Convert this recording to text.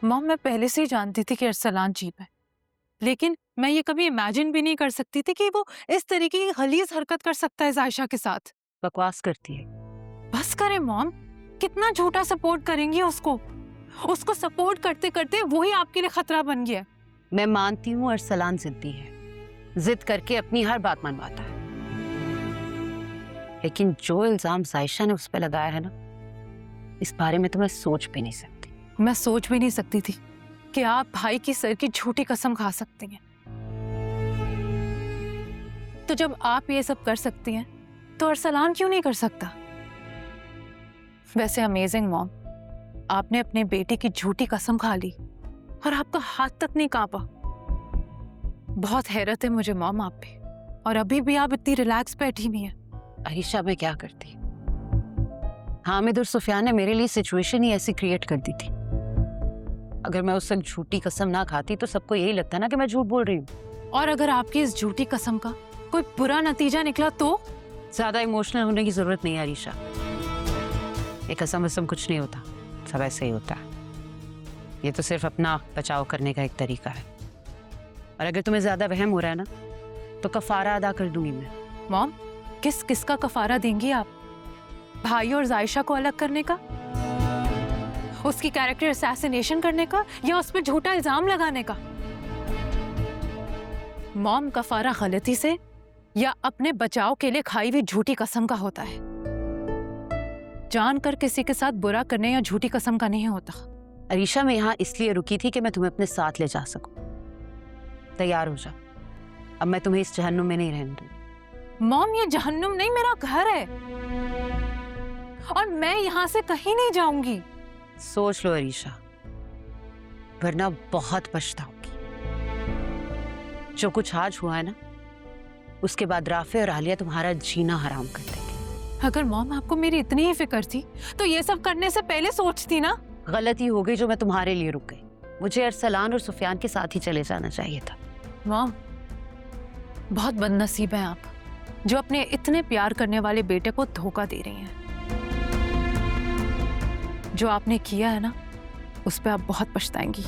Mom, मैं पहले से ही जानती थी कि अरसलान चीप है, लेकिन मैं ये कभी इमेजिन भी नहीं कर सकती थी कि वो इस तरीके की गलीज हरकत कर सकता है जायशा के साथ। बकवास करती है। बस करे मॉम, कितना झूठा सपोर्ट करेंगी उसको। उसको सपोर्ट करते करते वही आपके लिए खतरा बन गया। मैं मानती हूँ अरसलान जिद्दी है, जिद करके अपनी हर बात मनवाता है, लेकिन जो इल्जाम जायशा ने उस पर लगाया है ना, इस बारे में तो मैं सोच भी नहीं सकती। मैं सोच भी नहीं सकती थी कि आप भाई की सर की झूठी कसम खा सकती हैं। तो जब आप ये सब कर सकती हैं तो अरसलान क्यों नहीं कर सकता? वैसे अमेजिंग मॉम, आपने अपने बेटे की झूठी कसम खा ली और आपका हाथ तक नहीं कांपा। बहुत हैरत है मुझे मॉम आप पे, और अभी भी आप इतनी रिलैक्स बैठी हुई हैं। अरीशा, मैं क्या करती? हामिद और सुफियान ने मेरे लिए सिचुएशन ही ऐसी क्रिएट कर दी थी। अगर मैं उस वक्त झूठी कसम ना खाती तो सबको यही लगता ना कि मैं झूठ बोल रही हूँ। और अगर आपकी इस झूठी कसम का कोई बुरा नतीजा निकला तो? ज्यादा इमोशनल होने की जरूरत नहीं है अरीशा। ये कसम वसम कुछ नहीं होता, सब ऐसे ही होता है। ये तो सिर्फ अपना बचाव करने का एक तरीका है। और अगर तुम्हें ज्यादा वहम हो रहा है ना, तो कफारा अदा कर दूंगी मैं। मॉम, किस किस का कफारा देंगी आप? भाई और जायशा को अलग करने का, उसकी कैरेक्टर असैसिनेशन करने का, या उस पर झूठा इल्जाम लगाने का? मॉम, कफारा गलती से या अपने बचाव के लिए खाई हुई झूठी कसम का होता है, जानकर किसी के साथ बुरा करने या झूठी कसम का नहीं होता। अरीशा, मैं यहाँ इसलिए रुकी थी कि मैं तुम्हें अपने साथ ले जा सकूं। तैयार हो जा, अब मैं तुम्हें इस जहन्नुम में नहीं रहने दूंगी। मॉम, ये जहन्नुम नहीं, मेरा घर है और मैं यहाँ से कहीं नहीं जाऊंगी। सोच लो अरीशा, वरना बहुत पछताओगी। जो कुछ आज हुआ है ना, उसके बाद राफे और आलिया तुम्हारा जीना हराम कर देंगे। अगर मॉम आपको मेरी इतनी ही फिक्र थी तो ये सब करने से पहले सोचती ना। गलती हो गई जो मैं तुम्हारे लिए रुक गई। मुझे अरसलान और सुफियान के साथ ही चले जाना चाहिए था। मॉम, बहुत बदनसीब हैं आप, जो अपने इतने प्यार करने वाले बेटे को धोखा दे रही हैं। जो आपने किया है ना, उस पर आप बहुत पछताएंगी।